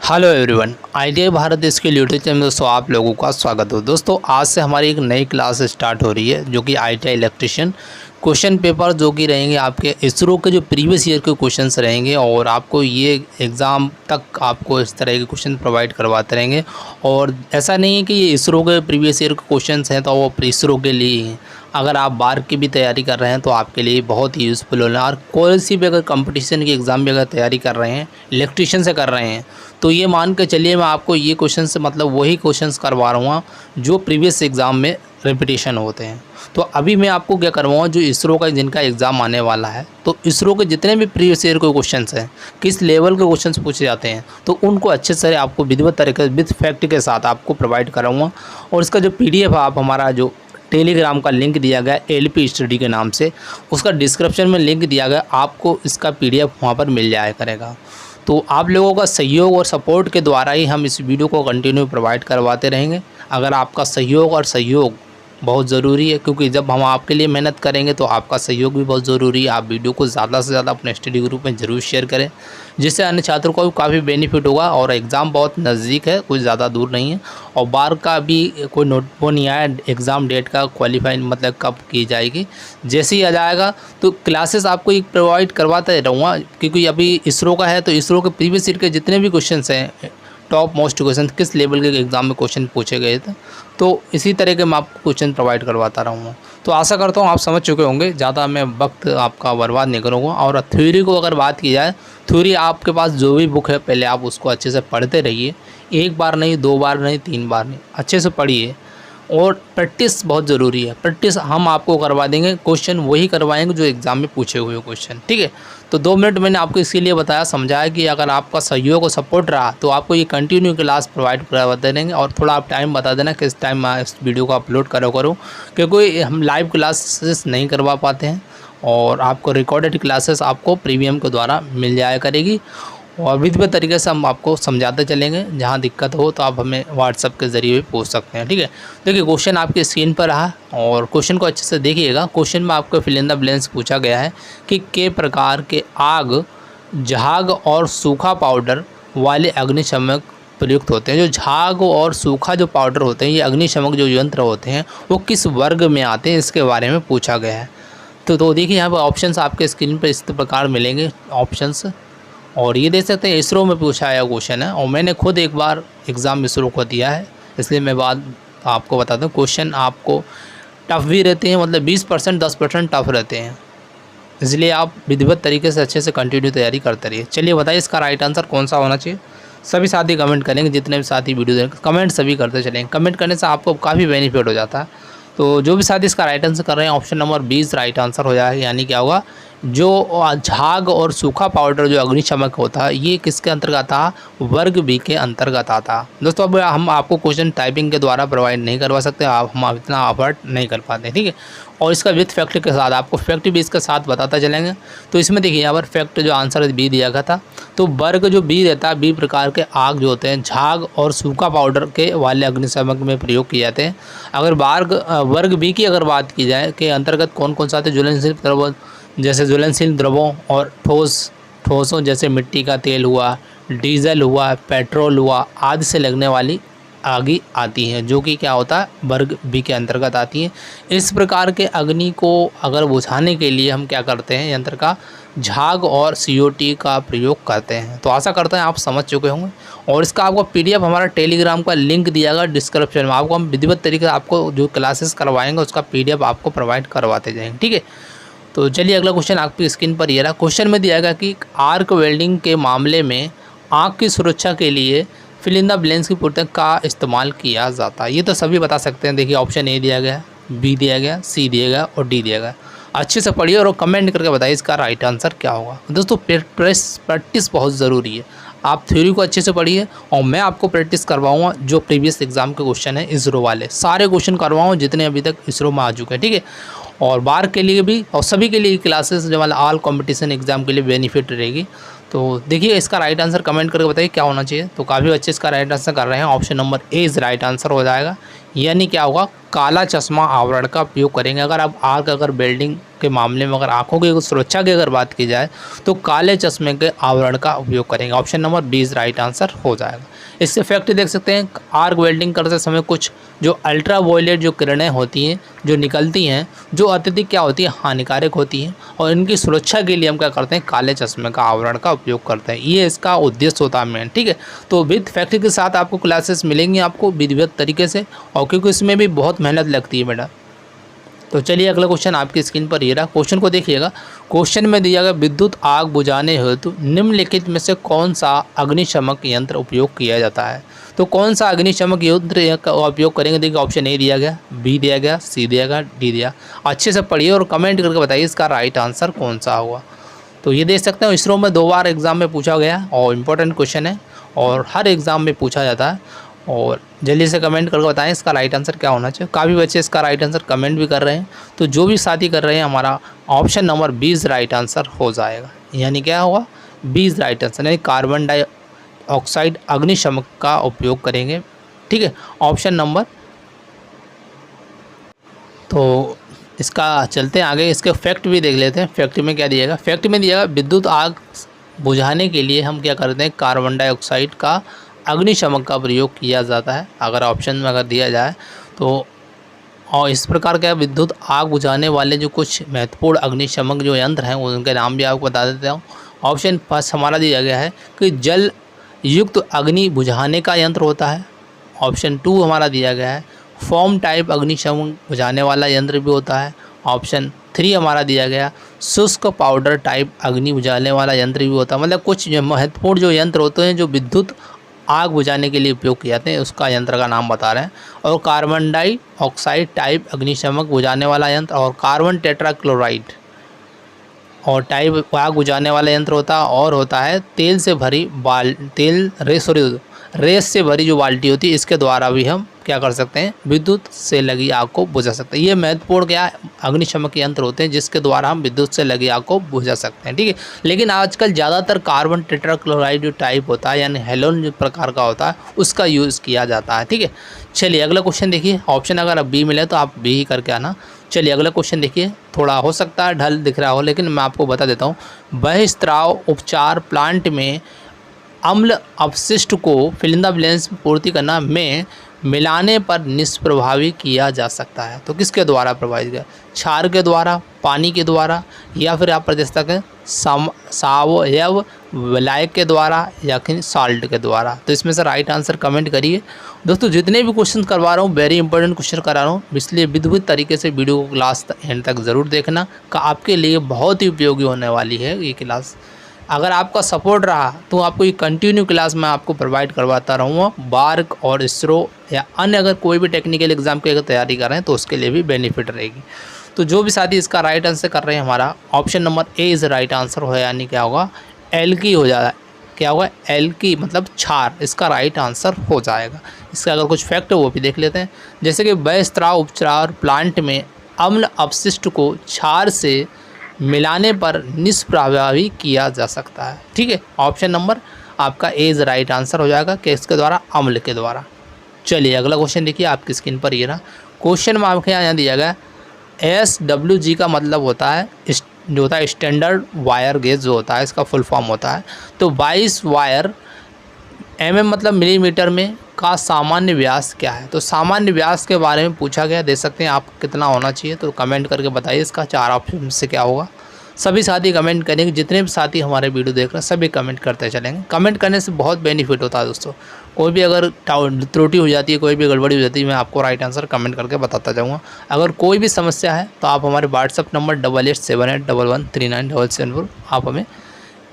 Hello everyone, ITI Bharat देश के YouTube channel में दोस्तों आप लोगों का स्वागत हो। दोस्तों आज से हमारी एक नई क्लास स्टार्ट हो रही है जो कि आईटीआई इलेक्ट्रिशियन क्वेश्चन पेपर जो कि रहेंगे आपके इसरो के जो प्रीवियस ईयर के क्वेश्चंस रहेंगे और आपको ये एग्ज़ाम तक आपको इस तरह के क्वेश्चन प्रोवाइड करवाते रहेंगे। और ऐसा नहीं है कि ये इसरो के प्रीवियस ईयर के क्वेश्चंस हैं तो वो इसरो के लिए ही हैं। अगर आप बार की भी तैयारी कर रहे हैं तो आपके लिए बहुत ही यूज़फुल होना। और कोई सी भी अगर कंपटीशन की एग्ज़ाम भी अगर तैयारी कर रहे हैं, इलेक्ट्रिशियन से कर रहे हैं, तो ये मान के चलिए मैं आपको ये क्वेश्चन से मतलब वही क्वेश्चंस करवा रहा हूँ जो प्रीवियस एग्ज़ाम में रिपीटेशन होते हैं। तो अभी मैं आपको क्या करवाऊँगा, जो इसरो का जिनका एग्ज़ाम आने वाला है, तो इसरो के जितने भी प्रीवियस ईयर के क्वेश्चंस हैं, किस लेवल के क्वेश्चंस पूछे जाते हैं, तो उनको अच्छे से आपको विधिवत तरीके से विद फैक्ट के साथ आपको प्रोवाइड कराऊँगा। और इसका जो PDF है, आप हमारा जो टेलीग्राम का लिंक दिया गया LP स्टडी के नाम से, उसका डिस्क्रिप्शन में लिंक दिया गया, आपको इसका PDF वहाँ पर मिल जाया करेगा। तो आप लोगों का सहयोग और सपोर्ट के द्वारा ही हम इस वीडियो को कंटिन्यू प्रोवाइड करवाते रहेंगे। अगर आपका सहयोग बहुत ज़रूरी है, क्योंकि जब हम आपके लिए मेहनत करेंगे तो आपका सहयोग भी बहुत ज़रूरी है। आप वीडियो को ज़्यादा से ज़्यादा अपने स्टडी ग्रुप में ज़रूर शेयर करें, जिससे अन्य छात्रों को भी काफ़ी बेनिफिट होगा। और एग्ज़ाम बहुत नज़दीक है, कुछ ज़्यादा दूर नहीं है। और बार का भी कोई नोट वो नहीं आया एग्ज़ाम डेट का, क्वालिफाई मतलब कब की जाएगी। जैसे ही आ जाएगा तो क्लासेस आपको एक प्रोवाइड करवाते रहूँगा, क्योंकि अभी इसरो का है तो इसरो के प्रीवियस ईयर के जितने भी क्वेश्चन हैं, टॉप मोस्ट क्वेश्चन किस लेवल के एग्ज़ाम में क्वेश्चन पूछे गए थे, तो इसी तरह के मैं आपको क्वेश्चन प्रोवाइड करवाता रहूँगा। तो आशा करता हूँ आप समझ चुके होंगे, ज़्यादा मैं वक्त आपका बर्बाद नहीं करूँगा। और थ्योरी को अगर बात की जाए, थ्योरी आपके पास जो भी बुक है पहले आप उसको अच्छे से पढ़ते रहिए। एक बार नहीं, 2 बार नहीं, 3 बार नहीं, अच्छे से पढ़िए। और प्रैक्टिस बहुत ज़रूरी है। प्रैक्टिस हम आपको करवा देंगे, क्वेश्चन वही करवाएंगे जो एग्ज़ाम में पूछे हुए क्वेश्चन, ठीक है। तो 2 मिनट मैंने आपको इसके लिए बताया, समझाया कि अगर आपका सहयोग और सपोर्ट रहा तो आपको ये कंटिन्यू क्लास प्रोवाइड करवाते रहेंगे। और थोड़ा आप टाइम बता देना किस टाइम मैं इस वीडियो को अपलोड करूँ, क्योंकि हम लाइव क्लासेस नहीं करवा पाते हैं और आपको रिकॉर्डेड क्लासेस आपको प्रीमियम के द्वारा मिल जाया करेगी। और विधिवत तरीके से हम आपको समझाते चलेंगे। जहाँ दिक्कत हो तो आप हमें व्हाट्सएप के ज़रिए भी पूछ सकते हैं, ठीक है। देखिए क्वेश्चन आपकी स्क्रीन पर रहा और क्वेश्चन को अच्छे से देखिएगा। क्वेश्चन में आपको फिल इन द ब्लैंक्स पूछा गया है कि के प्रकार के आग, झाग और सूखा पाउडर वाले अग्निशमक प्रयुक्त होते हैं। जो झाग और सूखा जो पाउडर होते हैं, ये अग्निशमक जो यंत्र होते हैं, वो किस वर्ग में आते हैं, इसके बारे में पूछा गया है। तो देखिए यहाँ पर ऑप्शंस आपके स्क्रीन पर इस प्रकार मिलेंगे ऑप्शंस। और ये देख सकते हैं इसरो में पूछा आया क्वेश्चन है, और मैंने खुद एक बार एग्ज़ाम इसरो को दिया है, इसलिए मैं बात आपको बताता हूँ। क्वेश्चन आपको टफ़ भी रहते हैं, मतलब 20% 10% टफ़ रहते हैं, इसलिए आप विधिवत तरीके से अच्छे से कंटिन्यू तैयारी करते रहिए। चलिए बताइए इसका राइट आंसर कौन सा होना चाहिए। सभी साथी कमेंट करेंगे, जितने भी साथी वीडियो देखेंगे कमेंट सभी करते चलेंगे। कमेंट करने से आपको काफ़ी बेनिफिट हो जाता है। तो जो भी साथी इसका राइट आंसर कर रहे हैं, ऑप्शन नंबर 20 राइट आंसर हो जाएगा। यानी क्या होगा, जो झाग और सूखा पाउडर जो अग्निशमक होता है, ये किसके अंतर्गत था, वर्ग बी के अंतर्गत आता। दोस्तों अब हम आपको क्वेश्चन टाइपिंग के द्वारा प्रोवाइड नहीं करवा सकते, हम इतना एफर्ट नहीं कर पाते, ठीक है। और इसका विथ फैक्ट के साथ आपको फैक्ट भी इसके साथ बताता चलेंगे। तो इसमें देखिए यहाँ पर फैक्ट जो आंसर बी दिया गया था, तो वर्ग जो बी रहता है, बी प्रकार के आग जो होते हैं झाग और सूखा पाउडर के वाले अग्निशमक में प्रयोग किए जाते हैं। अगर वर्ग बी की अगर बात की जाए के अंतर्गत कौन कौन सा आते हैं, ज्वलनशील द्रव्यों जैसे ज्वलनशील द्रवों और ठोसों जैसे मिट्टी का तेल हुआ, डीजल हुआ, पेट्रोल हुआ, आदि से लगने वाली आगे आती हैं, जो कि क्या होता है, वर्ग बी के अंतर्गत आती है। इस प्रकार के अग्नि को अगर बुझाने के लिए हम क्या करते हैं, यंत्र का झाग और CO2 का प्रयोग करते हैं। तो आशा करते हैं आप समझ चुके होंगे। और इसका आपको PDF हमारा टेलीग्राम का लिंक दिया गया डिस्क्रिप्शन में, आपको हम विधिवत तरीके से आपको जो क्लासेस करवाएंगे उसका PDF आपको प्रोवाइड करवाते जाएंगे, ठीक है। तो चलिए अगला क्वेश्चन आपकी स्क्रीन पर ये रहा। क्वेश्चन में दिया गया कि आर्क वेल्डिंग के मामले में आँख की सुरक्षा के लिए फिल इन द ब्लैंक्स की पूर्ति का इस्तेमाल किया जाता है। ये तो सभी बता सकते हैं। देखिए ऑप्शन ए दिया गया, बी दिया गया, सी दिया गया और डी दिया गया। अच्छे से पढ़िए और कमेंट करके बताइए इसका राइट आंसर क्या होगा। दोस्तों प्रैक्टिस बहुत ज़रूरी है। आप थ्योरी को अच्छे से पढ़िए और मैं आपको प्रैक्टिस करवाऊँगा। जो प्रीवियस एग्जाम के क्वेश्चन है इसरो वाले सारे क्वेश्चन करवाऊँ जितने अभी तक इसरो में आ चुके हैं, ठीक है। और बार के लिए भी और सभी के लिए क्लासेस जो वाला ऑल कंपटीशन एग्जाम के लिए बेनिफिट रहेगी। तो देखिए इसका राइट आंसर कमेंट करके बताइए क्या होना चाहिए। तो काफ़ी अच्छे इसका राइट आंसर कर रहे हैं, option number A is right answer हो जाएगा। यानी क्या होगा, काला चश्मा आवरण का उपयोग करेंगे। अगर आप अगर बिल्डिंग के मामले में अगर आंखों की सुरक्षा की अगर बात की जाए तो काले चश्मे के आवरण का उपयोग करेंगे। ऑप्शन नंबर 20 राइट आंसर हो जाएगा। इसके फैक्ट देख सकते हैं, आर्क वेल्डिंग करते समय कुछ जो अल्ट्रा वायलेट जो किरणें होती हैं जो निकलती हैं, जो अत्यधिक क्या होती है, हानिकारक होती हैं, और इनकी सुरक्षा के लिए हम क्या करते हैं, काले चश्मे का आवरण का उपयोग करते हैं। ये इसका उद्देश्य होता है मेन। ठीक है, तो विद फैक्ट के साथ आपको क्लासेस मिलेंगी आपको विधिवत तरीके से, और क्योंकि इसमें भी बहुत मेहनत लगती है बेटा। तो चलिए अगला क्वेश्चन आपकी स्क्रीन पर ये रहा। क्वेश्चन को देखिएगा। क्वेश्चन में दिया गया विद्युत आग बुझाने हेतु निम्नलिखित में से कौन सा अग्निशमक यंत्र उपयोग किया जाता है। तो कौन सा अग्निशमक यंत्र का उपयोग करेंगे। देखिए ऑप्शन ए दिया गया, बी दिया गया, सी दिया गया, डी दिया। अच्छे से पढ़िए और कमेंट करके बताइए इसका राइट आंसर कौन सा होगा। तो ये देख सकते हो इसरो में 2 बार एग्जाम में पूछा गया और इम्पोर्टेंट क्वेश्चन है और हर एग्ज़ाम में पूछा जाता है। और जल्दी से कमेंट करके बताएं इसका राइट आंसर क्या होना चाहिए। काफ़ी बच्चे इसका राइट आंसर कमेंट भी कर रहे हैं, तो जो भी साथी कर रहे हैं हमारा ऑप्शन नंबर 20 राइट आंसर हो जाएगा। यानी क्या होगा, 20 राइट आंसर, यानी कार्बन डाइऑक्साइड अग्निशमक का उपयोग करेंगे। ठीक है, ऑप्शन नंबर। तो इसका चलते हैं आगे, इसके फैक्ट भी देख लेते हैं। फैक्ट में क्या दिएगा। फैक्ट में दिएगा विद्युत आग बुझाने के लिए हम क्या करते हैं, कार्बन डाइऑक्साइड का अग्निशमक का प्रयोग किया जाता है। अगर ऑप्शन में अगर दिया जाए तो, और इस प्रकार का विद्युत आग बुझाने वाले जो कुछ महत्वपूर्ण अग्निशमक जो यंत्र हैं उनके नाम भी आपको बता देता हूँ। ऑप्शन फर्स्ट हमारा दिया गया है कि जल युक्त अग्नि बुझाने का यंत्र होता है। ऑप्शन 2 हमारा दिया गया है फॉर्म टाइप अग्निशमक बुझाने वाला यंत्र भी होता है। ऑप्शन 3 हमारा दिया गया शुष्क पाउडर टाइप अग्नि बुझाने वाला यंत्र भी होता है। मतलब कुछ जो महत्वपूर्ण जो यंत्र होते हैं जो विद्युत आग बुझाने के लिए उपयोग किए जाते हैं उसका यंत्र का नाम बता रहे हैं। और कार्बन डाइऑक्साइड टाइप अग्निशमक बुझाने वाला यंत्र और कार्बन टेट्राक्लोराइड और टाइप आग बुझाने वाला यंत्र होता है। और होता है तेल से भरी रेस से भरी जो बाल्टी होती है, इसके द्वारा भी हम क्या कर सकते हैं, विद्युत से लगी आग को बुझा सकते हैं। ये महत्वपूर्ण क्या अग्निशमक यंत्र होते हैं जिसके द्वारा हम विद्युत से लगी आग को बुझा सकते हैं। ठीक है, लेकिन आजकल ज़्यादातर कार्बन टेट्राक्लोराइड जो टाइप होता है यानी हेलोन जो प्रकार का होता है उसका यूज़ किया जाता है। ठीक है, चलिए अगला क्वेश्चन देखिए। ऑप्शन अगर अब बी मिले तो आप बी ही करके आना। चलिए अगला क्वेश्चन देखिए, थोड़ा हो सकता है ढल दिख रहा हो लेकिन मैं आपको बता देता हूँ। बहिस्त्राव उपचार प्लांट में अम्ल अपशिष्ट को फिल इन द ब्लैंक्स में पूर्ति करना में मिलाने पर निष्प्रभावी किया जा सकता है। तो किसके द्वारा प्रभावित किया, क्षार के द्वारा, पानी के द्वारा, या फिर आप प्रतिस्थापन करें सावयव विलायक के द्वारा, या फिर साल्ट के द्वारा। तो इसमें से राइट आंसर कमेंट करिए। दोस्तों जितने भी क्वेश्चन करवा रहा हूँ वेरी इंपॉर्टेंट क्वेश्चन करा रहा हूँ, इसलिए विधिवत तरीके से वीडियो को क्लास एंड तक ज़रूर देखना का आपके लिए बहुत ही उपयोगी होने वाली है ये क्लास। अगर आपका सपोर्ट रहा तो आपको ये कंटिन्यू क्लास मैं आपको प्रोवाइड करवाता रहूँगा। बार्क और इसरो या अन्य अगर कोई भी टेक्निकल एग्जाम की अगर तैयारी कर रहे हैं तो उसके लिए भी बेनिफिट रहेगी। तो जो भी साथी इसका राइट आंसर कर रहे हैं हमारा option number A is right answer हो, यानी क्या होगा, एल्की हो जाएगा। क्या होगा, एल्की मतलब क्षार, इसका राइट आंसर हो जाएगा। इसका अगर कुछ फैक्ट है वो भी देख लेते हैं। जैसे कि बहिस्त्राव उपचार प्लांट में अम्ल अपशिष्ट को क्षार से मिलाने पर निष्प्रभावी किया जा सकता है। ठीक है, ऑप्शन नंबर आपका ए इज़ राइट आंसर हो जाएगा कि इसके द्वारा, अम्ल के द्वारा। चलिए अगला क्वेश्चन देखिए आपकी स्क्रीन पर ये रहा। क्वेश्चन में आपके यहाँ दिया गया SWG का मतलब होता है जो होता है स्टैंडर्ड वायर गेज जो होता है, इसका फुल फॉर्म होता है। तो 22 वायर mm मतलब मिलीमीटर में का सामान्य व्यास क्या है। तो सामान्य व्यास के बारे में पूछा गया, दे सकते हैं आप कितना होना चाहिए। तो कमेंट करके बताइए इसका 4 ऑप्शन से क्या होगा। सभी साथी कमेंट करेंगे, जितने भी साथी हमारे वीडियो देख रहे हैं सभी कमेंट करते चलेंगे। कमेंट करने से बहुत बेनिफिट होता है दोस्तों। कोई भी अगर त्रुटि हो जाती है, कोई भी गड़बड़ी हो जाती है, मैं आपको राइट आंसर कमेंट करके बताता जाऊँगा। अगर कोई भी समस्या है तो आप हमारे व्हाट्सअप नंबर 8878113977 आप हमें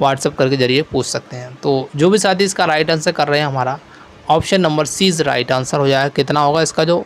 व्हाट्सअप करके जरिए पूछ सकते हैं। तो जो भी साथी इसका राइट आंसर कर रहे हैं हमारा option number C is right answer हो जाएगा। कितना होगा इसका जो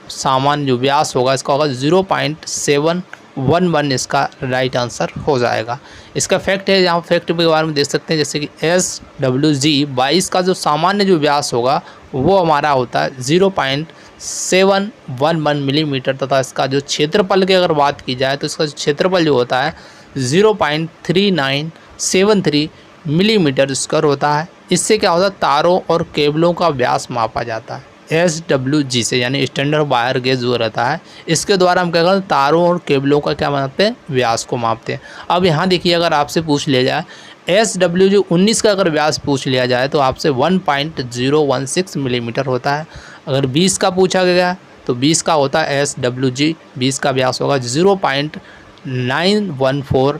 सामान्य जो व्यास होगा इसका होगा 0.711, इसका राइट आंसर हो जाएगा। इसका फैक्ट है, यहाँ फैक्ट के बारे में देख सकते हैं जैसे कि SWG 22 का जो सामान्य जो व्यास होगा वो हमारा होता है 0.711 मिलीमीटर, तथा इसका जो क्षेत्रफल की अगर बात की जाए तो इसका क्षेत्रफल जो होता है 0.3973 मिलीमीटर स्क्वायर होता है। इससे क्या होता है, तारों और केबलों का व्यास मापा जाता है। SWG से, यानी स्टैंडर्ड वायर गेज जो रहता है इसके द्वारा हम क्या करते हैं, तारों और केबलों का क्या मापते हैं, व्यास को मापते हैं। अब यहाँ देखिए, अगर आपसे पूछ लिया जाए SWG 19 का अगर व्यास पूछ लिया जाए तो आपसे 1.016 मिलीमीटर होता है। अगर 20 का पूछा गया तो 20 का होता है SWG, 20 का व्यास होगा 0.914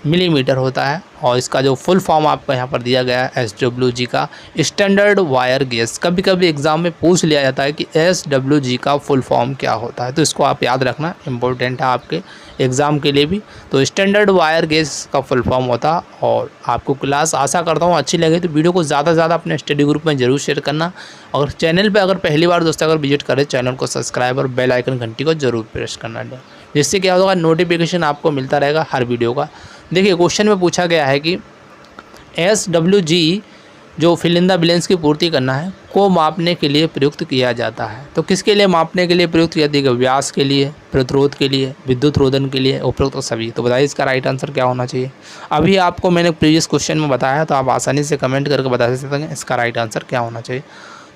मिलीमीटर होता है। और इसका जो फुल फॉर्म आपको यहाँ पर दिया गया है SWG का, स्टैंडर्ड वायर गेज। कभी कभी एग्ज़ाम में पूछ लिया जाता है कि SWG का फुल फॉर्म क्या होता है, तो इसको आप याद रखना, इम्पोर्टेंट है आपके एग्ज़ाम के लिए भी। तो स्टैंडर्ड वायर गेज का फुल फॉर्म होता है। और आपको क्लास आशा करता हूँ अच्छी लगे तो वीडियो को ज़्यादा से ज़्यादा अपने स्टडी ग्रुप में ज़रूर शेयर करना। और चैनल पर अगर पहली बार दोस्तों अगर विजिट करें, चैनल को सब्सक्राइब और बेल आइकन घंटी को ज़रूर प्रेस करना, जिससे क्या होगा, नोटिफिकेशन आपको मिलता रहेगा हर वीडियो का। देखिए, क्वेश्चन में पूछा गया है कि SWG जो फिल इन द ब्लैंक्स की पूर्ति करना है को मापने के लिए प्रयुक्त किया जाता है। तो किसके लिए मापने के लिए प्रयुक्त किया जाएगा, व्यास के लिए, प्रतिरोध के लिए, विद्युत रोधन के लिए, उपरोक्त सभी। तो बताइए इसका राइट आंसर क्या होना चाहिए। अभी आपको मैंने प्रीवियस क्वेश्चन में बताया, तो आप आसानी से कमेंट करके बता सकते हैं इसका राइट आंसर क्या होना चाहिए।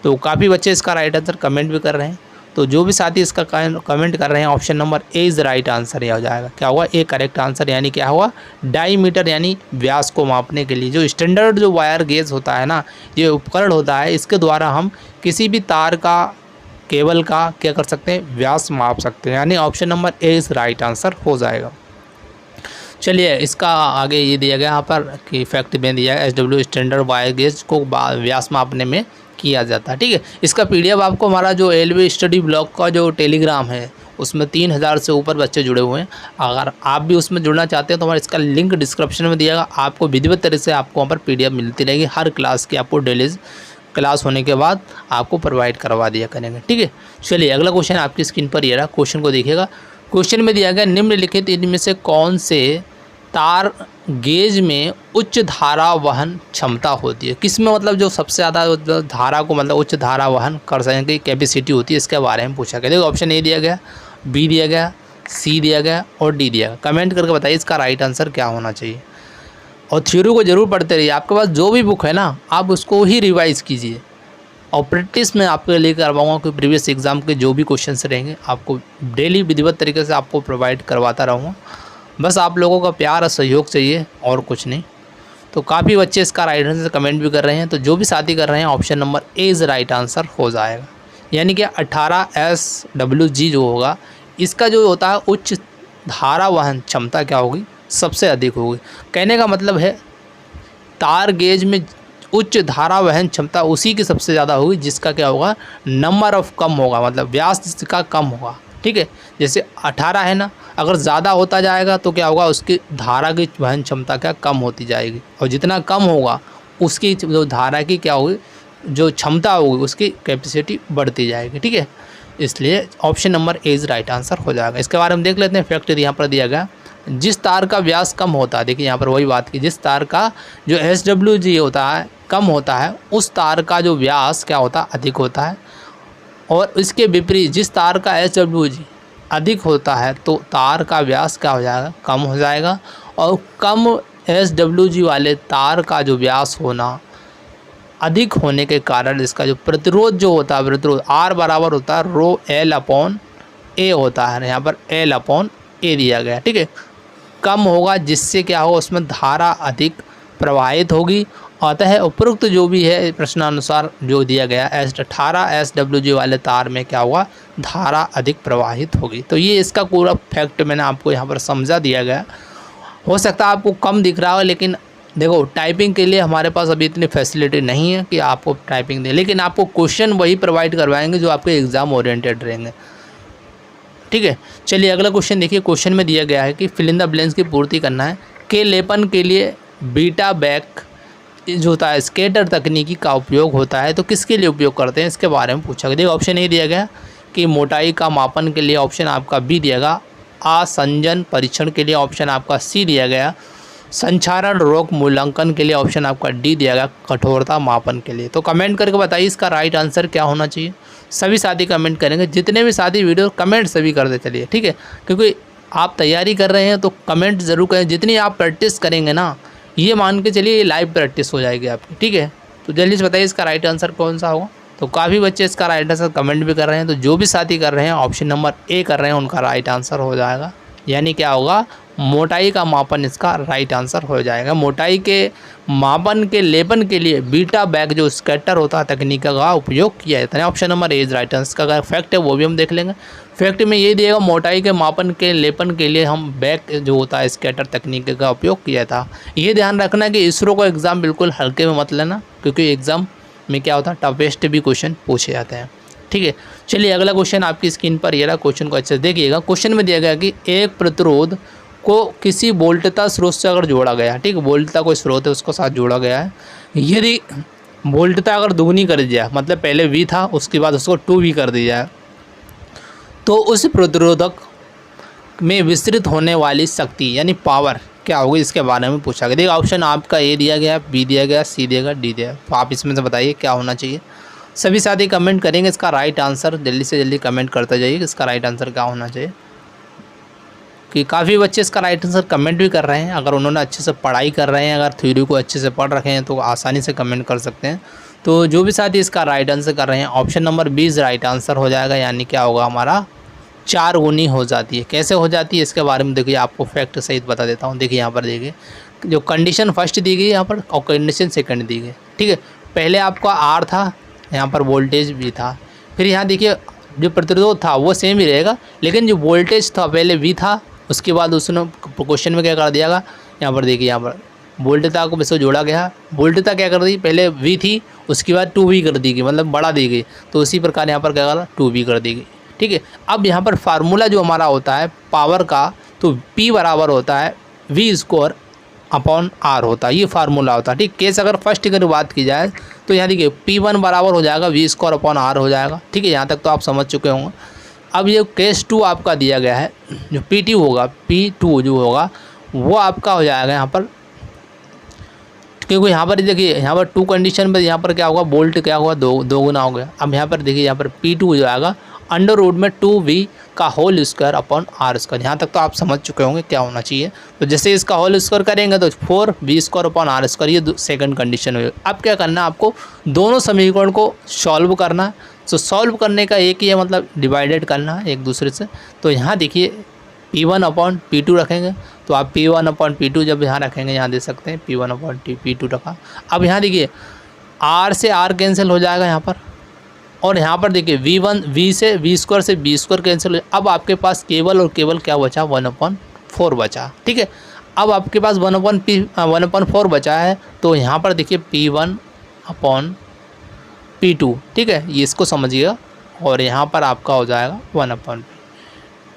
तो काफ़ी बच्चे इसका राइट आंसर कमेंट भी कर रहे हैं। तो जो भी साथी इसका कमेंट कर रहे हैं, option number A is right answer यह हो जाएगा। क्या हुआ, ए करेक्ट आंसर, यानी क्या हुआ, डाईमीटर यानी व्यास को मापने के लिए जो स्टैंडर्ड जो वायर गेज होता है ना, ये उपकरण होता है, इसके द्वारा हम किसी भी तार का, केबल का क्या कर सकते हैं, व्यास माप सकते हैं। यानी option number A is right answer हो जाएगा। चलिए, इसका आगे ये दिया गया यहाँ पर कि फैक्ट में दिया है SW स्टैंडर्ड वायर गेज को व्यास मापने में किया जाता है। ठीक है, इसका PDF आपको हमारा जो LV स्टडी ब्लॉग का जो टेलीग्राम है उसमें 3000 से ऊपर बच्चे जुड़े हुए हैं। अगर आप भी उसमें जुड़ना चाहते हैं तो हमारा इसका लिंक डिस्क्रिप्शन में दिया गया। आपको विधिवत तरह से आपको वहाँ पर PDF मिलती रहेगी, हर क्लास की आपको डेली क्लास होने के बाद आपको प्रोवाइड करवा दिया करेंगे। ठीक है, चलिए अगला क्वेश्चन आपकी स्क्रीन पर ये रहा। क्वेश्चन को देखिएगा। क्वेश्चन में दिया गया, निम्नलिखित इनमें से कौन से तार गेज में उच्च धारा वहन क्षमता होती है। किस में, मतलब जो सबसे ज़्यादा धारा को, मतलब उच्च धारा वहन कर सकें की कैपेसिटी होती है, इसके बारे में पूछा गया। देखो, ऑप्शन ए दिया गया, बी दिया गया, सी दिया गया और डी दिया गया। कमेंट करके बताइए इसका राइट आंसर क्या होना चाहिए। और थ्योरी को ज़रूर पढ़ते रहिए। आपके पास जो भी बुक है ना, आप उसको ही रिवाइज़ कीजिए। और प्रैक्टिस में आपके लिए करवाऊँगा कि प्रीवियस एग्ज़ाम के जो भी क्वेश्चन रहेंगे आपको डेली विधिवत तरीके से आपको प्रोवाइड करवाता रहूँगा। बस आप लोगों का प्यार और सहयोग चाहिए और कुछ नहीं। तो काफ़ी बच्चे इसका राइट आंसर कमेंट भी कर रहे हैं। तो जो भी साथी कर रहे हैं, option number A is right answer हो जाएगा। यानी कि 18 SWG जो होगा, इसका जो होता है उच्च धारा वहन क्षमता क्या होगी, सबसे अधिक होगी। कहने का मतलब है तार गेज में उच्च धारा वहन क्षमता उसी की सबसे ज़्यादा होगी जिसका क्या होगा, नंबर ऑफ कम होगा, मतलब व्यास जिसका कम होगा। ठीक है, जैसे 18 है ना, अगर ज़्यादा होता जाएगा तो क्या होगा, उसकी धारा की वहन क्षमता क्या कम होती जाएगी। और जितना कम होगा उसकी जो धारा की क्या होगी, जो क्षमता होगी, उसकी कैपेसिटी बढ़ती जाएगी। ठीक है, इसलिए option number A is right answer हो जाएगा। इसके बारे में देख लेते हैं। फैक्ट यहाँ पर दिया गया, जिस तार का व्यास कम होता है, देखिए यहाँ पर वही बात की, जिस तार का जो SWG होता है कम होता है, उस तार का जो व्यास क्या होता है, अधिक होता है। और इसके विपरीत जिस तार का SWG अधिक होता है तो तार का व्यास क्या हो जाएगा, कम हो जाएगा। और कम SWG वाले तार का जो व्यास होना अधिक होने के कारण इसका जो प्रतिरोध जो होता है, प्रतिरोध R बराबर होता है रो L/A होता है। यहाँ पर L/A दिया गया। ठीक है, कम होगा जिससे क्या होगा, उसमें धारा अधिक प्रवाहित होगी। अतः उपरोक्त जो भी है प्रश्नानुसार जो दिया गया 18 SWG वाले तार में क्या होगा, धारा अधिक प्रवाहित होगी। तो ये इसका पूरा फैक्ट मैंने आपको यहाँ पर समझा दिया गया। हो सकता है आपको कम दिख रहा हो, लेकिन देखो टाइपिंग के लिए हमारे पास अभी इतनी फैसिलिटी नहीं है कि आपको टाइपिंग दें, लेकिन आपको क्वेश्चन वही प्रोवाइड करवाएंगे जो आपके एग्ज़ाम ओरिएंटेड रहेंगे। ठीक है, चलिए अगला क्वेश्चन देखिए। क्वेश्चन में दिया गया है कि फिल इन द ब्लैंक्स की पूर्ति करना है के लेपन के लिए बीटा बैक जो होता है स्केटर तकनीकी का उपयोग होता है। तो किसके लिए उपयोग करते हैं, इसके बारे में पूछा गया। देखिए ऑप्शन ए दिया गया कि मोटाई का मापन के लिए, ऑप्शन आपका बी दिया गया आसंजन परीक्षण के लिए, ऑप्शन आपका सी दिया गया संचारण रोग मूल्यांकन के लिए, ऑप्शन आपका डी दिया गया कठोरता मापन के लिए। तो कमेंट करके बताइए इसका राइट आंसर क्या होना चाहिए। सभी साथी कमेंट करेंगे, जितने भी साथी वीडियो कमेंट सभी कर दे चलिए। ठीक है, क्योंकि आप तैयारी कर रहे हैं तो कमेंट ज़रूर करें। जितनी आप प्रैक्टिस करेंगे ना, ये मान के चलिए लाइव प्रैक्टिस हो जाएगी आपकी। ठीक है, तो जल्दी से बताइए इसका राइट आंसर कौन सा होगा। तो काफ़ी बच्चे इसका राइट आंसर कमेंट भी कर रहे हैं। तो जो भी साथी कर रहे हैं ऑप्शन नंबर ए कर रहे हैं उनका राइट आंसर हो जाएगा, यानी क्या होगा, मोटाई का मापन इसका राइट आंसर हो जाएगा। मोटाई के मापन के लेपन के लिए बीटा बैग जो स्कैटर होता है तकनीक का उपयोग किया जाता है। Option number A is right answer. का अगर फैक्ट है वो भी हम देख लेंगे। फैक्ट में ये दिएगा मोटाई के मापन के लेपन के लिए हम बैग जो होता है स्कैटर तकनीक का उपयोग किया था। ये ध्यान रखना कि इसरो का एग्ज़ाम बिल्कुल हल्के में मत लेना, क्योंकि एग्ज़ाम में क्या होता है टफेस्ट भी क्वेश्चन पूछे जाते हैं। ठीक है, चलिए अगला क्वेश्चन आपकी स्क्रीन पर ये रहा। क्वेश्चन को अच्छे से देखिएगा। क्वेश्चन में दिया गया कि एक प्रतिरोध को किसी वोल्टता स्रोत से अगर जोड़ा गया है, ठीक है, वोल्टता कोई स्रोत है उसको साथ जोड़ा गया है, यदि वोल्टता अगर दुगनी कर दिया, मतलब पहले V था उसके बाद उसको 2V कर दिया है, तो उस प्रतिरोधक में विस्तृत होने वाली शक्ति यानी पावर क्या होगी, इसके बारे में पूछा गया। देखिए ऑप्शन आपका ए दिया गया, बी दिया गया, सी दिया गया, डी दिया गया। तो आप इसमें से बताइए क्या होना चाहिए। सभी साथी कमेंट करेंगे इसका राइट आंसर, जल्दी से जल्दी कमेंट करते जाइए इसका राइट आंसर क्या होना चाहिए, कि काफ़ी बच्चे इसका राइट आंसर कमेंट भी कर रहे हैं। अगर उन्होंने अच्छे से पढ़ाई कर रहे हैं, अगर थ्योरी को अच्छे से पढ़ रखे हैं तो आसानी से कमेंट कर सकते हैं। तो जो भी साथी इसका राइट आंसर कर रहे हैं ऑप्शन नंबर 20 राइट आंसर हो जाएगा, यानी क्या होगा हमारा 4 गुनी हो जाती है। कैसे हो जाती है इसके बारे में देखिए, आपको फैक्ट सहित बता देता हूँ। देखिए यहाँ पर देखिए जो कंडीशन फर्स्ट दी गई यहाँ पर और कंडीशन सेकंड दी गई, ठीक है। पहले आपका आर था, यहाँ पर वोल्टेज भी था, फिर यहाँ देखिए जो प्रतिरोध था वो सेम ही रहेगा, लेकिन जो वोल्टेज था पहले वी था, उसके बाद उसने क्वेश्चन में क्या कर दिया गया, यहाँ पर देखिए यहाँ पर वोल्टता को इसको जोड़ा गया। वोल्टता क्या कर दी, पहले वी थी उसके बाद 2V कर दी गई, मतलब बढ़ा दी गई, तो उसी प्रकार यहाँ पर क्या करा 2V कर दी गई, ठीक है। अब यहाँ पर फार्मूला जो हमारा होता है पावर का, तो P बराबर होता है V² अपॉन R होता है, ये फार्मूला होता है, ठीक। केस अगर फर्स्ट की बात की जाए तो यहाँ देखिए P1 बराबर हो जाएगा V² अपॉन R हो जाएगा, ठीक है। यहाँ तक तो आप समझ चुके होंगे। अब ये केस 2 आपका दिया गया है, जो P2 होगा, P2 जो होगा वो आपका हो जाएगा यहाँ पर, क्योंकि यहाँ पर देखिए यहाँ पर 2 कंडीशन पर यहाँ पर क्या होगा, वोल्ट क्या होगा दो गुना हो गया। अब यहाँ पर देखिए यहाँ पर P2 जो आएगा अंडर रूट में 2V का होल स्क्वायर अपॉन R²। यहाँ तक तो आप समझ चुके होंगे क्या होना चाहिए। तो जैसे इसका होल स्क्वायर करेंगे तो 4V² अपॉन R², ये सेकंड कंडीशन हुई। अब क्या करना है आपको, दोनों समीकरण को सॉल्व करना है। तो सॉल्व करने का एक ही है, मतलब डिवाइडेड करना है एक दूसरे से। तो यहाँ देखिए P1 अपॉन P2 रखेंगे, तो आप P1 अपॉन P2 जब यहाँ रखेंगे, यहाँ दे सकते हैं P1 अपॉन P2 रखा। अब यहाँ देखिए R से R कैंसिल हो जाएगा यहाँ पर, और यहाँ पर देखिए V से V² से B² कैंसिल हो। अब आपके पास केवल और केवल क्या बचा, 1/4 बचा, ठीक है। अब आपके पास 1/4 बचा है, तो यहाँ पर देखिए P1 अपॉन P2, ठीक है, ये इसको समझिएगा, और यहाँ पर आपका हो जाएगा 1/P,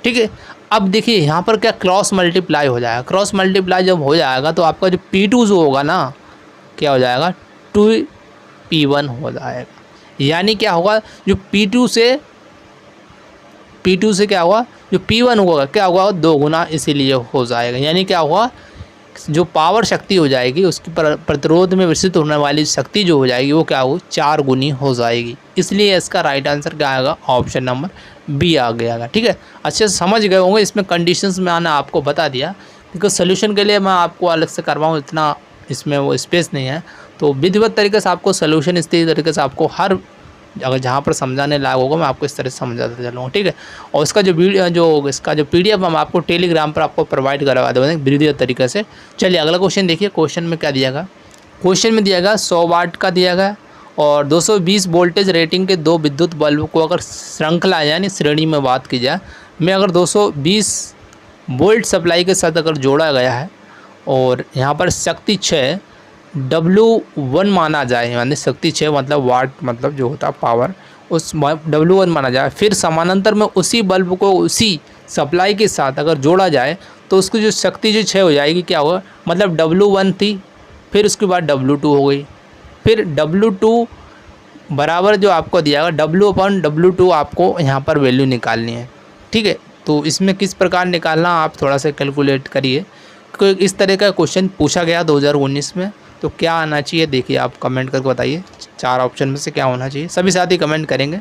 ठीक है। अब देखिए यहाँ पर क्या क्रॉस मल्टीप्लाई हो जाएगा। क्रॉस मल्टीप्लाई जब हो जाएगा तो आपका जो P2 जो होगा ना, क्या हो जाएगा 2P1 हो जाएगा। यानी क्या होगा, जो P2 से क्या होगा, जो P1 होगा क्या होगा 2 गुना, इसीलिए हो जाएगा। यानी क्या होगा, जो पावर शक्ति हो जाएगी उसकी प्रतिरोध में विकसित होने वाली शक्ति जो हो जाएगी वो क्या होगी 4 गुनी हो जाएगी। इसलिए इसका राइट आंसर क्या आएगा, ऑप्शन नंबर बी आ गया, ठीक है। अच्छे से समझ गए होंगे। इसमें कंडीशंस में आना आपको बता दिया, क्योंकि सोल्यूशन के लिए मैं आपको अलग से करवाऊँ इतना इसमें वो स्पेस नहीं है। तो विधिवत तरीके से आपको सोल्यूशन इस तरीके से आपको हर अगर जहाँ पर समझाने लायक होगा मैं आपको इस तरह से समझाता चलूँगा, ठीक है। और इसका जो PDF हम आपको टेलीग्राम पर आपको प्रोवाइड करवा देंगे विधिवत तरीके से। चलिए अगला क्वेश्चन देखिए। क्वेश्चन में क्या दिया गया, क्वेश्चन में दिया गया 100 वाट का दिया गया और 220 वोल्टेज रेटिंग के 2 विद्युत बल्ब को अगर श्रृंखला यानी श्रेणी में बात की जाए में अगर 220 वोल्ट सप्लाई के साथ अगर जोड़ा गया है और यहाँ पर शक्ति 6 W1 माना जाए, यानी शक्ति 6 मतलब वाट, मतलब जो होता है पावर, उस W1 माना जाए, फिर समानांतर में उसी बल्ब को उसी सप्लाई के साथ अगर जोड़ा जाए तो उसकी जो शक्ति जो 6 हो जाएगी, क्या होगा, मतलब W1 थी, फिर उसके बाद W2 हो गई, फिर W2 बराबर जो आपको दिया गया W/W2 आपको यहाँ पर वैल्यू निकालनी है, ठीक है। तो इसमें किस प्रकार निकालना आप थोड़ा सा कैलकुलेट करिए, क्योंकि इस तरह का क्वेश्चन पूछा गया 2019 में। तो क्या आना चाहिए देखिए, आप कमेंट करके बताइए 4 ऑप्शन में से क्या होना चाहिए। सभी साथी कमेंट करेंगे।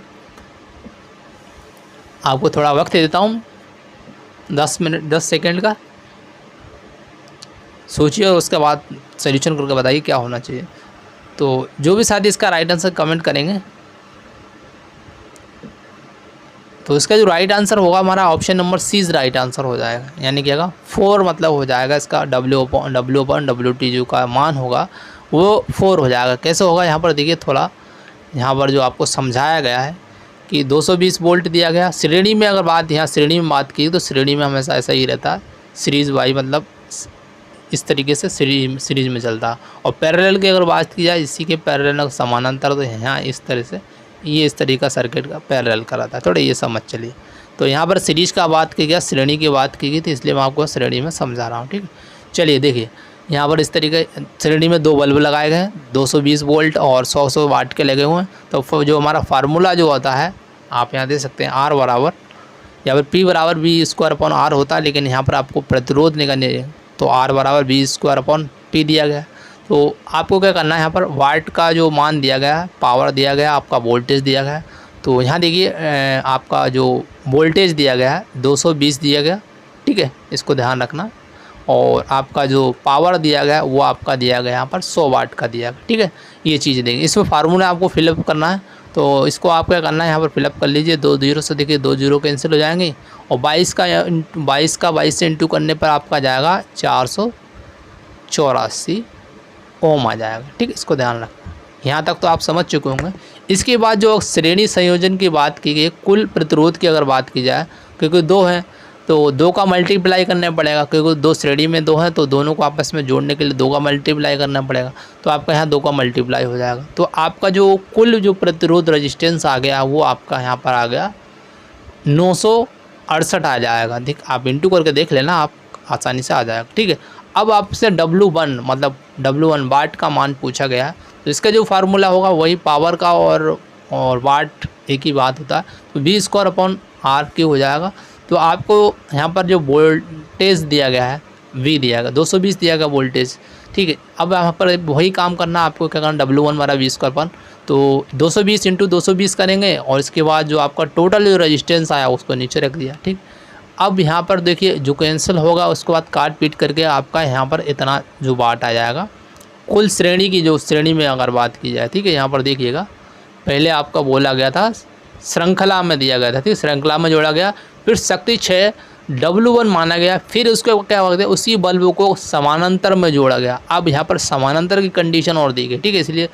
आपको थोड़ा वक्त देता हूँ 10 सेकंड का, सोचिए और उसके बाद सॉल्यूशन करके बताइए क्या होना चाहिए। तो जो भी साथी इसका राइट आंसर कमेंट करेंगे तो इसका जो राइट आंसर होगा हमारा option number C is right answer हो जाएगा, यानी क्या होगा 4 मतलब हो जाएगा इसका W/WT जो का मान होगा वो 4 हो जाएगा। कैसे होगा यहाँ पर देखिए, थोड़ा यहाँ पर जो आपको समझाया गया है कि 220 वोल्ट दिया गया। श्रेणी में अगर बात यहाँ श्रेणी में बात की तो श्रेणी में हमेशा ऐसा ही रहता है, सीरीज़ वाई मतलब इस तरीके से सीरीज में चलता है। और पैरेलल की अगर बात की जाए, इसी के पैरेलल समानांतर, तो यहाँ इस तरह से ये इस तरीका सर्किट का पैरेलल कराता है। थोड़ा ये समझ चलिए। तो यहाँ पर सीरीज का बात की गया, श्रेणी की बात की गई थी, इसलिए मैं आपको श्रेणी में समझा रहा हूँ। ठीक है, चलिए देखिए यहाँ पर इस तरीके श्रेणी में 2 बल्ब लगाए गए हैं, 220 वोल्ट और 100 वाट के लगे हुए हैं। तो जो हमारा फार्मूला जो होता है आप यहाँ दे सकते हैं, R बराबर या फिर P बराबर V²/R होता है, लेकिन यहाँ पर आपको प्रतिरोध निकालने है तो R बराबर V²/P दिया गया। तो आपको क्या करना है, यहाँ पर वाट का जो मान दिया गया है, पावर दिया गया, आपका वोल्टेज दिया गया है। तो यहाँ देखिए आपका जो वोल्टेज दिया गया है 220 दिया गया, ठीक है, इसको ध्यान रखना। और आपका जो पावर दिया गया वो आपका दिया गया यहाँ पर 100 वाट का दिया गया, ठीक है। ये चीज़ देंगे, इसमें फार्मूला आपको फिलअप करना है। तो इसको आप क्या करना है, यहाँ पर फिलअप कर लीजिए। 2 0 से देखिए 2 0 कैंसिल हो जाएंगे और 22 से इंटू करने पर आपका जाएगा 484 ओम आ जाएगा, ठीक है। इसको ध्यान रखना, यहाँ तक तो आप समझ चुके होंगे। इसके बाद जो श्रेणी संयोजन की बात की गई, कुल प्रतिरोध की अगर बात की जाए, क्योंकि 2 हैं तो 2 का मल्टीप्लाई करना पड़ेगा, क्योंकि 2 श्रेणी में 2 हैं तो दोनों को आपस में जोड़ने के लिए 2 का मल्टीप्लाई करना पड़ेगा। तो आपका यहाँ 2 का मल्टीप्लाई हो जाएगा। तो आपका जो कुल जो प्रतिरोध रेजिस्टेंस आ गया वो आपका यहाँ पर आ गया 968 आ जाएगा। देख आप इंटू करके देख लेना, आप आसानी से आ जाएगा, ठीक है। अब आपसे W1 मतलब W1 वाट का मान पूछा गया है, तो इसका जो फार्मूला होगा वही पावर का और वाट एक ही बात होता है, तो V²/R³ हो जाएगा। तो आपको यहाँ पर जो वोल्टेज दिया गया है V दिया गया 220 दिया गया वोल्टेज, ठीक है। अब यहाँ पर वही काम करना, आपको क्या करना, W1 हमारा V²/, तो 220 × 220 करेंगे और इसके बाद जो आपका टोटल जो रेजिस्टेंस आया उसको नीचे रख दिया, ठीक। अब यहाँ पर देखिए जो कैंसिल होगा उसके बाद काट पीट करके आपका यहाँ पर इतना जो वाट आ जाएगा कुल श्रेणी की, जो श्रेणी में अगर बात की जाए, ठीक है। यहाँ पर देखिएगा पहले आपका बोला गया था श्रृंखला में दिया गया था, ठीक, श्रृंखला में जोड़ा गया, फिर शक्ति 6 W1 माना गया, फिर उसको क्या कहते हैं, उसी बल्ब को समानांतर में जोड़ा गया। अब यहाँ पर समानांतर की कंडीशन और दी गई, ठीक है। इसलिए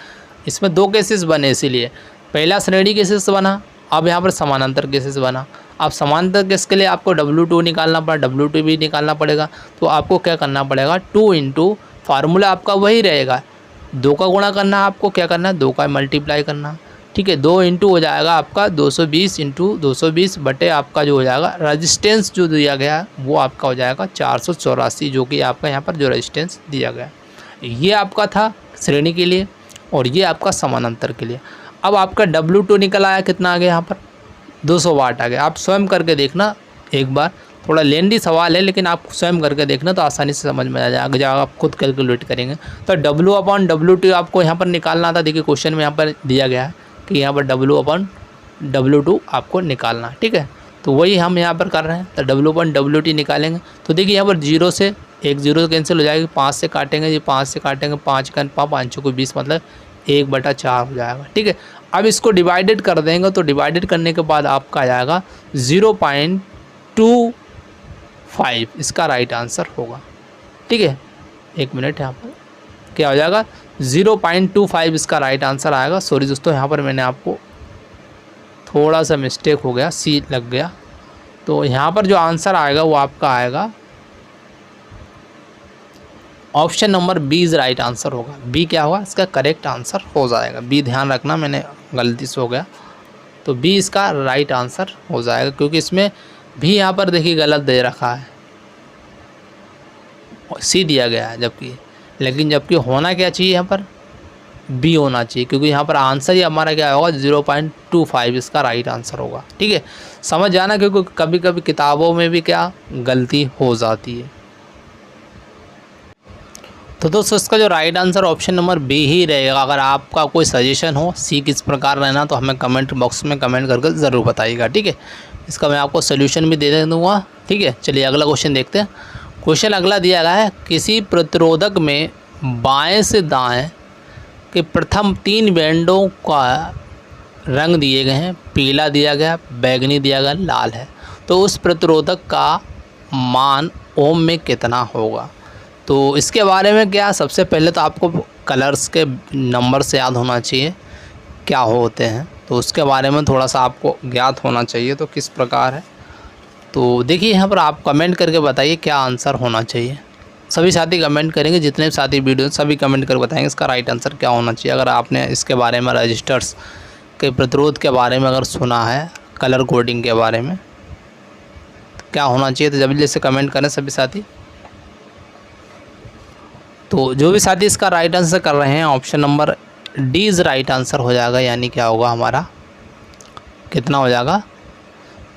इसमें 2 केसेस बने, इसीलिए पहला श्रेणी केसेस बना, अब यहाँ पर समानांतर केसेस बना। अब समानांतर केस के लिए आपको W2 निकालना पड़ा, W2 भी निकालना पड़ेगा। तो आपको क्या करना पड़ेगा, 2 × फार्मूला आपका वही रहेगा, 2 का गुणा करना है, आपको क्या करना है 2 का मल्टीप्लाई करना, ठीक है। 2 × हो जाएगा आपका 220 × 220 बटे आपका जो हो जाएगा रेजिस्टेंस जो दिया गया है वो आपका हो जाएगा 484, जो कि आपका यहाँ पर जो रेजिस्टेंस दिया गया। ये आपका था श्रेणी के लिए और ये आपका समानांतर के लिए। अब आपका W2 निकल आया, कितना आ गया यहाँ पर 200 वाट आ गया। आप स्वयं करके देखना एक बार, थोड़ा लेंदी सवाल है लेकिन आप स्वयं करके देखना तो आसानी से समझ में आ जाएगा जब आप खुद कैलकुलेट करेंगे। तो W/W2 आपको यहाँ पर निकालना था। देखिए क्वेश्चन में यहाँ पर दिया गया है कि यहाँ पर W/W2 आपको निकालना है, ठीक है। तो वही हम यहाँ पर कर रहे हैं। तो W/WT निकालेंगे तो देखिए यहाँ पर 0 से 1 0 कैंसिल हो जाएगी, 5 से काटेंगे जी, 5 से काटेंगे, 5 का 5 को 20 मतलब 1/4 हो जाएगा, ठीक है। अब इसको डिवाइडेड कर देंगे तो डिवाइडेड करने के बाद आपका आ जाएगा 0.25, इसका राइट आंसर होगा, ठीक है। 1 मिनट, यहाँ पर क्या हो जाएगा 0.25 इसका राइट आंसर आएगा। सॉरी दोस्तों, यहाँ पर मैंने आपको थोड़ा सा मिस्टेक हो गया, सी लग गया। तो यहाँ पर जो आंसर आएगा वो आपका आएगा option number B is right answer होगा। बी क्या होगा, इसका करेक्ट आंसर हो जाएगा। बी ध्यान रखना, मैंने गलती से हो गया, तो बी इसका राइट आंसर हो जाएगा, क्योंकि इसमें भी यहाँ पर देखिए गलत दे रखा है, सी दिया गया है लेकिन जबकि होना क्या चाहिए, यहाँ पर बी होना चाहिए, क्योंकि यहाँ पर आंसर ही हमारा क्या होगा 0.25 इसका राइट आंसर होगा, ठीक है। समझ जाना, क्योंकि कभी कभी किताबों में भी क्या गलती हो जाती है। तो दोस्तों इसका जो right answer option number B ही रहेगा। अगर आपका कोई सजेशन हो सी किस प्रकार रहना तो हमें कमेंट बॉक्स में कमेंट करके ज़रूर बताइएगा, ठीक है। इसका मैं आपको सोल्यूशन भी दे दूँगा, ठीक है। चलिए अगला क्वेश्चन देखते हैं। क्वेश्चन अगला दिया गया है, किसी प्रतिरोधक में बाएं से दाएं के प्रथम 3 बैंडों का रंग दिए गए हैं, पीला दिया गया, बैगनी दिया गया, लाल है, तो उस प्रतिरोधक का मान ओम में कितना होगा। तो इसके बारे में क्या, सबसे पहले तो आपको कलर्स के नंबर से याद होना चाहिए क्या होते हैं, तो उसके बारे में थोड़ा सा आपको ज्ञात होना चाहिए। तो किस प्रकार है, तो देखिए यहाँ पर आप कमेंट करके बताइए क्या आंसर होना चाहिए। सभी साथी कमेंट करेंगे, जितने भी साथी वीडियो सभी कमेंट कर बताएंगे इसका राइट आंसर क्या होना चाहिए। अगर आपने इसके बारे में रजिस्टर्स के प्रतिरोध के बारे में अगर सुना है, कलर कोडिंग के बारे में तो क्या होना चाहिए, तो जल्दी से कमेंट करें सभी साथी। तो जो भी साथी इसका राइट आंसर कर रहे हैं, option number D is right answer हो जाएगा, यानी क्या होगा हमारा, कितना हो जाएगा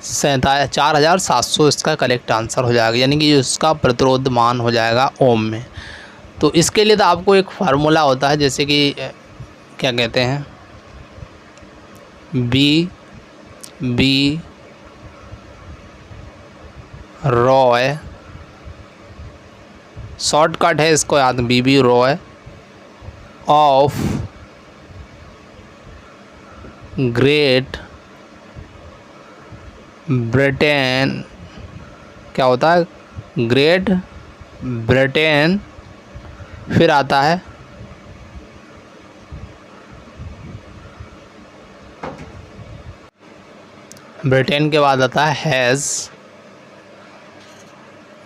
4700 इसका करेक्ट आंसर हो जाएगा, यानी कि इसका प्रतिरोध मान हो जाएगा ओम में। तो इसके लिए तो आपको एक फार्मूला होता है, जैसे कि क्या कहते हैं, बी रॉय, शॉर्टकट है इसको याद, B Roy of Great Britain, क्या होता है, ग्रेट ब्रिटेन, फिर आता है ब्रिटेन के बाद आता है हैज़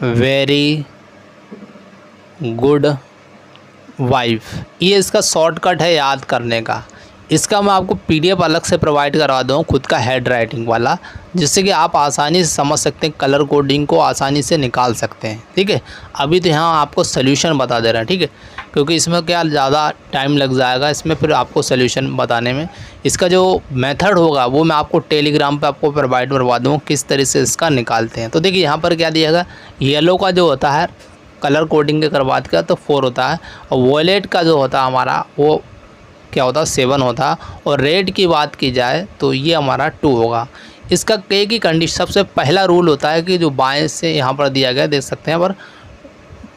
वेरी गुड वाइफ। ये इसका शॉर्टकट है याद करने का। इसका मैं आपको पीडीएफ अलग से प्रोवाइड करवा दूँ खुद का हैंड राइटिंग वाला, जिससे कि आप आसानी से समझ सकते हैं, कलर कोडिंग को आसानी से निकाल सकते हैं। ठीक है, अभी तो यहाँ आपको सोल्यूशन बता दे रहे हैं, ठीक है, क्योंकि इसमें क्या ज़्यादा टाइम लग जाएगा इसमें फिर आपको सोल्यूशन बताने में। इसका जो मेथड होगा वो मैं आपको टेलीग्राम पे आपको प्रोवाइड करवा दूँ, किस तरह से इसका निकालते हैं। तो देखिए यहाँ पर क्या दिया गया, येलो का जो होता है कलर कोडिंग के करवात का तो 4 होता है, और वॉयलेट का जो होता है हमारा वो क्या होता है 7 होता है, और रेड की बात की जाए तो ये हमारा 2 होगा। इसका के की कंडीशन, सबसे पहला रूल होता है कि जो बाएं से यहाँ पर दिया गया, देख सकते हैं पर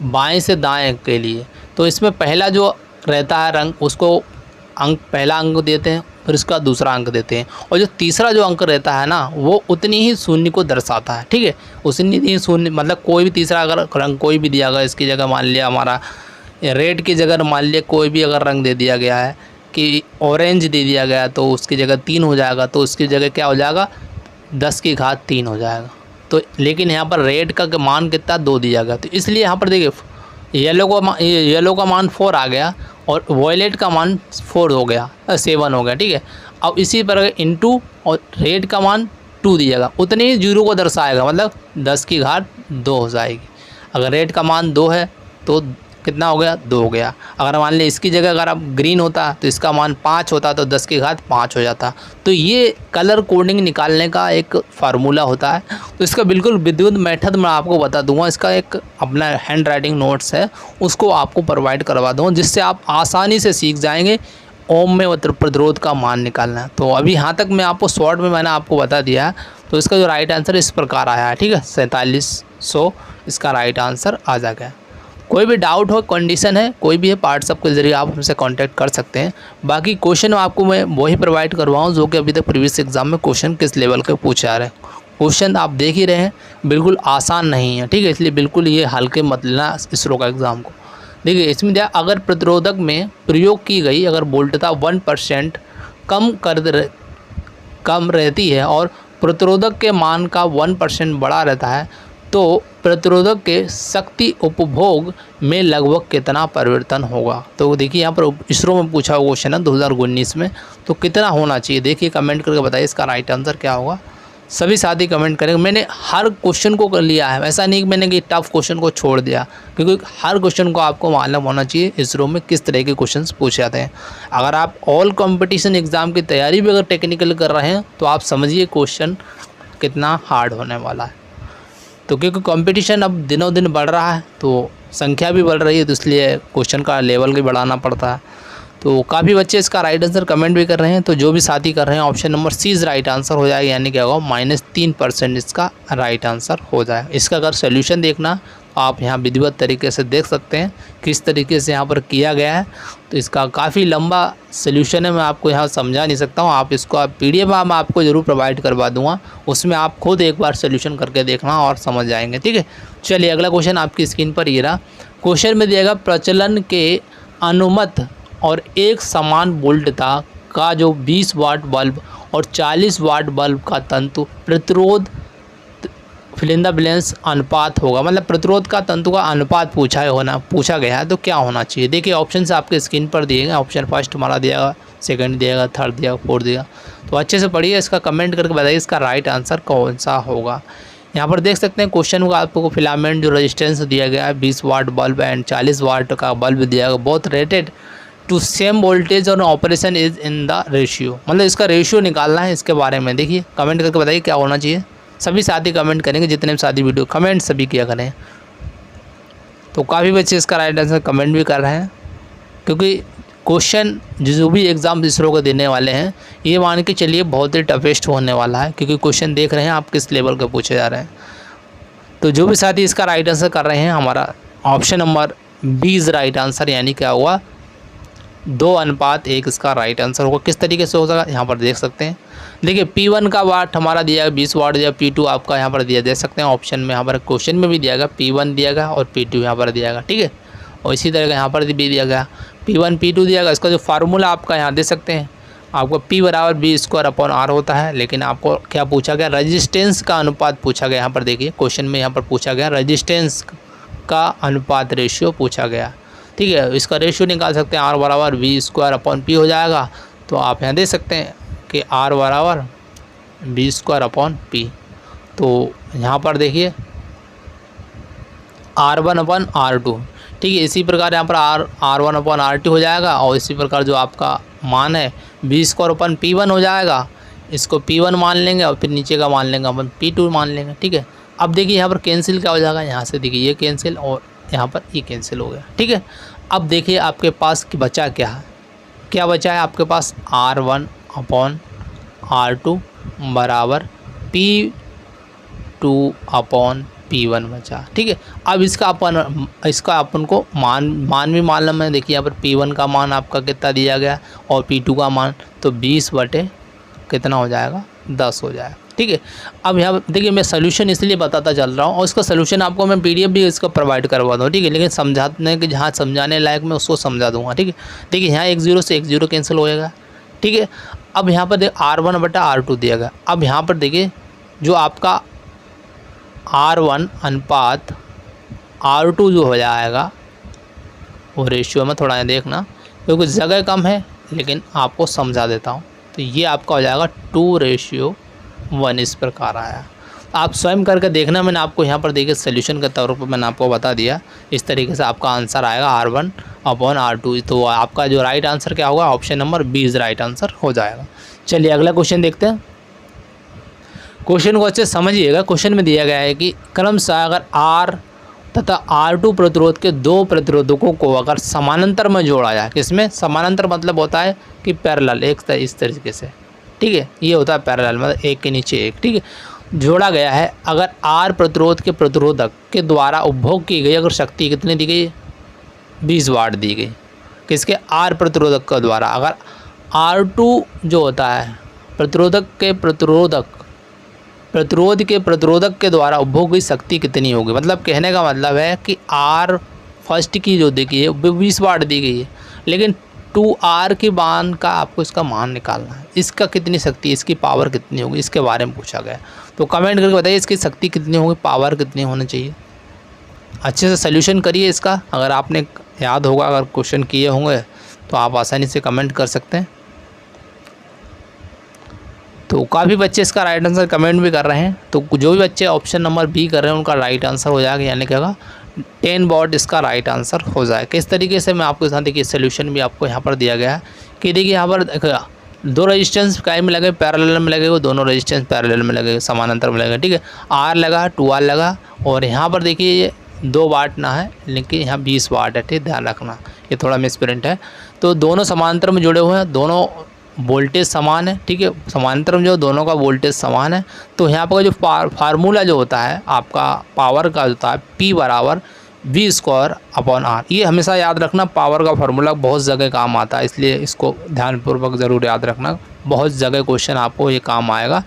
बाएं से दाएं के लिए, तो इसमें पहला जो रहता है रंग उसको अंक, पहला अंक देते हैं, फिर उसका दूसरा अंक देते हैं, और जो तीसरा जो अंक रहता है ना वो उतनी ही शून्य को दर्शाता है। ठीक है, उतनी ही शून्य, मतलब कोई भी तीसरा अगर रंग कोई भी दिया गया, इसकी जगह मान लिया हमारा रेड की जगह मान लिया कोई भी अगर रंग दे दिया गया है कि ऑरेंज दे दिया गया, तो उसकी जगह 3 हो जाएगा, तो उसकी जगह क्या हो जाएगा 10 की घात 3 हो जाएगा। तो लेकिन यहाँ पर रेड का मान कितना 2 दिया गया, तो इसलिए यहाँ पर देखिए येलो का मान 4 आ गया और वॉयलेट का मान 4 हो गया, 7 हो गया। ठीक है, अब इसी पर इनटू और रेड का मान 2 दिएगा, उतने ही 0 को दर्शाएगा, मतलब 10 की घात 2 हो जाएगी। अगर रेड का मान 2 है तो कितना हो गया 2 हो गया। अगर मान लें इसकी जगह अगर आप ग्रीन होता तो इसका मान 5 होता तो 10 की घात 5 हो जाता। तो ये कलर कोडिंग निकालने का एक फार्मूला होता है। तो इसका बिल्कुल विद्युत मेथड मैं आपको बता दूंगा, इसका एक अपना हैंड राइटिंग नोट्स है उसको आपको प्रोवाइड करवा दूँगा, जिससे आप आसानी से सीख जाएंगे ओम में प्रतिरोध का मान निकालना है। तो अभी यहाँ तक मैं आपको शॉर्ट में मैंने आपको बता दिया है। तो इसका जो राइट आंसर इस प्रकार आया है, ठीक है 4700 इसका राइट आंसर आ जाएगा। कोई भी डाउट हो, कंडीशन है कोई भी है, व्हाट्सएप के जरिए आप हमसे कांटेक्ट कर सकते हैं। बाकी क्वेश्चन आपको मैं वही प्रोवाइड करवाऊँ जो कि अभी तक प्रीवियस एग्जाम में क्वेश्चन किस लेवल के पूछे आ रहे हैं। क्वेश्चन आप देख ही रहे हैं, बिल्कुल आसान नहीं है, ठीक है, इसलिए बिल्कुल ये हल्के मत लेना इसरो का एग्ज़ाम को। देखिए इसमें दिया अगर प्रतिरोधक में प्रयोग की गई अगर वोल्टता 1% कम रहती है और प्रतिरोधक के मान का 1% बड़ा रहता है, तो प्रतिरोधक के शक्ति उपभोग में लगभग कितना परिवर्तन होगा। तो देखिए यहाँ पर इसरो में पूछा हुआ क्वेश्चन है 2019 में, तो कितना होना चाहिए देखिए कमेंट करके बताइए इसका राइट आंसर क्या होगा। सभी साथी कमेंट करेंगे। मैंने हर क्वेश्चन को कर लिया है, ऐसा नहीं कि मैंने कि टफ क्वेश्चन को छोड़ दिया, क्योंकि हर क्वेश्चन को आपको मालूम होना चाहिए इसरो में किस तरह के क्वेश्चंस पूछे जाते हैं। अगर आप ऑल कंपटीशन एग्ज़ाम की तैयारी भी अगर टेक्निकल कर रहे हैं तो आप समझिए क्वेश्चन कितना हार्ड होने वाला है। तो क्योंकि कंपटीशन अब दिनों दिन बढ़ रहा है, तो संख्या भी बढ़ रही है, तो इसलिए क्वेश्चन का लेवल भी बढ़ाना पड़ता है। तो काफ़ी बच्चे इसका राइट आंसर कमेंट भी कर रहे हैं। तो जो भी साथी कर रहे हैं option number C right answer हो जाएगा, यानी क्या होगा -3% इसका राइट आंसर हो जाएगा। इसका अगर सोल्यूशन देखना आप यहाँ विधिवत तरीके से देख सकते हैं किस तरीके से यहाँ पर किया गया है। तो इसका काफ़ी लंबा सोल्यूशन है, मैं आपको यहाँ समझा नहीं सकता हूँ। आप इसको PDF मैं आपको ज़रूर प्रोवाइड करवा दूँगा, उसमें आप खुद एक बार सोल्यूशन करके देखना और समझ जाएंगे। ठीक है, चलिए अगला क्वेश्चन आपकी स्क्रीन पर ये रहा। क्वेश्चन में दिएगा प्रचलन के अनुमत और एक समान वोल्टता का जो 20 वाट बल्ब और 40 वाट बल्ब का तंतु प्रतिरोध फिल इन द ब्लैंक्स अनुपात होगा। मतलब प्रतिरोध का तंतु का अनुपात पूछा गया है, तो क्या होना चाहिए। देखिए ऑप्शन से आपके स्क्रीन पर दिए गए। ऑप्शन फर्स्ट हमारा दिएगा, सेकंड दिएगा, थर्ड दिएगा, फोर्थ दिएगा। तो अच्छे से पढ़िए, इसका कमेंट करके बताइए इसका राइट आंसर कौन सा होगा। यहाँ पर देख सकते हैं क्वेश्चन का आपको फिलामेंट जो रेजिस्टेंस दिया गया है 20 वाट बल्ब एंड 40 वाट का बल्ब दिया गया, both rated to same voltage और operation is in the ratio. मतलब इसका रेशियो निकालना है, इसके बारे में देखिए कमेंट करके बताइए क्या होना चाहिए। सभी साथी कमेंट करेंगे, जितने भी साथी वीडियो कमेंट सभी किया करें। तो काफ़ी बच्चे इसका राइट आंसर कमेंट भी कर रहे हैं, क्योंकि क्वेश्चन जो भी एग्ज़ाम इसरो को देने वाले हैं ये मान के चलिए बहुत ही टफेस्ट होने वाला है, क्योंकि क्वेश्चन देख रहे हैं आप किस लेवल के पूछे जा रहे हैं। तो जो भी साथी इसका राइट आंसर कर रहे हैं, हमारा ऑप्शन नंबर 20 राइट आंसर, यानी क्या हुआ 2:1 इसका राइट आंसर होगा। किस तरीके से हो जाएगा यहाँ पर देख सकते हैं। देखिए P1 का वाट हमारा दिया है 20 वाट दिया, P2 आपका यहाँ पर दिया दे सकते हैं ऑप्शन में, यहाँ पर क्वेश्चन में भी दिया गया P1 दिया गया और P2 यहाँ पर दिया गया। ठीक है, और इसी तरह का यहाँ पर भी दिया गया P1 P2 दिया गया। इसका जो फार्मूला आपका यहाँ दे सकते हैं, आपको P = V²/R होता है। लेकिन आपको क्या पूछा गया, रजिस्टेंस का अनुपात पूछा गया। यहाँ पर देखिए क्वेश्चन में यहाँ पर पूछा गया रजिस्टेंस का अनुपात रेशियो पूछा गया। ठीक है, इसका रेशियो निकाल सकते हैं, R = V²/P हो जाएगा। तो आप यहाँ दे सकते हैं कि R = V²/P। तो यहाँ पर देखिए R1/R2। ठीक है, इसी प्रकार यहाँ पर R1/R2 हो जाएगा, और इसी प्रकार जो आपका मान है V²/P1 हो जाएगा। इसको P1 मान लेंगे और फिर नीचे का मान लेंगे अपन P2 मान लेंगे। ठीक है, अब देखिए यहाँ पर कैंसिल क्या हो जाएगा, यहाँ से देखिए ये कैंसिल और यहाँ पर ये कैंसिल हो गया। ठीक है, अब देखिए आपके पास बचा क्या है, क्या बचा है आपके पास R1/R2 बराबर P2/P1 बचा। ठीक है, अब इसका अपन को मान भी मालूम है। देखिए यहाँ पर P1 का मान आपका कितना दिया गया और P2 का मान, तो 20 कितना हो जाएगा 10 हो जाएगा। ठीक है, अब यहाँ देखिए मैं सोल्यूशन इसलिए बताता चल रहा हूँ, और इसका सोल्यूशन आपको मैं PDF भी इसका प्रोवाइड करवा दूँ। ठीक है, लेकिन समझाने के जहाँ समझाने लायक मैं उसको समझा दूँगा। ठीक है, देखिए यहाँ 1 0 से 1 0 कैंसिल हो जाएगा। ठीक है, अब यहाँ पर R1/R2 दिया गया। अब यहाँ पर देखिए जो आपका R1/R2 जो हो जाएगा वो रेशियो में थोड़ा देखना, क्योंकि जगह कम है, लेकिन आपको समझा देता हूँ। तो ये आपका हो जाएगा 2:1 इस प्रकार आया। आप स्वयं करके देखना, मैंने आपको यहाँ पर देखिए सोल्यूशन के तौर पर मैंने आपको बता दिया। इस तरीके से आपका आंसर आएगा R1/R2। तो आपका जो राइट आंसर क्या होगा, ऑप्शन नंबर 20 राइट आंसर हो जाएगा। चलिए अगला क्वेश्चन देखते हैं। क्वेश्चन को अच्छे समझिएगा। क्वेश्चन में दिया गया है कि क्रमशः अगर R तथा R2 प्रतिरोध के दो प्रतिरोधकों को अगर समानांतर में जोड़ा जाए, किसमें समानांतर मतलब होता है कि पैरेलल, एक इस तरीके से। ठीक है, ये होता है पैरेलल, मतलब एक के नीचे एक। ठीक है, जोड़ा गया है। अगर R प्रतिरोध के प्रतिरोधक के द्वारा उपभोग की गई अगर शक्ति कितनी दी गई, 20 वाट दी गई, किसके R प्रतिरोधक के द्वारा। अगर R2 जो होता है प्रतिरोध के प्रतिरोधक के द्वारा उपभोग की शक्ति कितनी होगी। मतलब कहने का मतलब है कि R फर्स्ट की जो दी गई है 20 वाट दी गई है, लेकिन 2R की मान का आपको इसका मान निकालना है। इसका कितनी शक्ति, इसकी पावर कितनी होगी, इसके बारे में पूछा गया। तो कमेंट करके बताइए इसकी शक्ति कितनी होगी, पावर कितनी होनी चाहिए। अच्छे से सोल्यूशन करिए इसका। अगर आपने याद होगा, अगर क्वेश्चन किए होंगे तो आप आसानी से कमेंट कर सकते हैं। तो काफ़ी बच्चे इसका राइट आंसर कमेंट भी कर रहे हैं। तो जो भी बच्चे ऑप्शन नंबर B कर रहे हैं उनका राइट आंसर हो जाएगा, यानी क्या होगा 10 वाट इसका राइट आंसर हो जाएगा। किस तरीके से मैं आपके साथ देखिए सोल्यूशन भी आपको यहाँ पर दिया गया है कि देखिए यहाँ पर दो रेजिस्टेंस काय में लगे, पैरेलल में लगे, वो दोनों रेजिस्टेंस पैरेलल में लगे, समानांतर में लगे। ठीक है, R लगा, 2R लगा, और यहाँ पर देखिए ये 2 वाट ना है, लेकिन यहाँ 20 वाट है। ठीक, ध्यान रखना, ये थोड़ा मिसप्रिंट है। तो दोनों समानांतर में जुड़े हुए हैं, दोनों वोल्टेज समान है, ठीक है, समानांतर में जो दोनों का वोल्टेज समान है, तो यहाँ पर जो फार्मूला जो होता है आपका पावर का होता है P बराबर V²/R। ये हमेशा याद रखना, पावर का फार्मूला बहुत जगह काम आता है, इसलिए इसको ध्यानपूर्वक ज़रूर याद रखना, बहुत जगह क्वेश्चन आपको ये काम आएगा।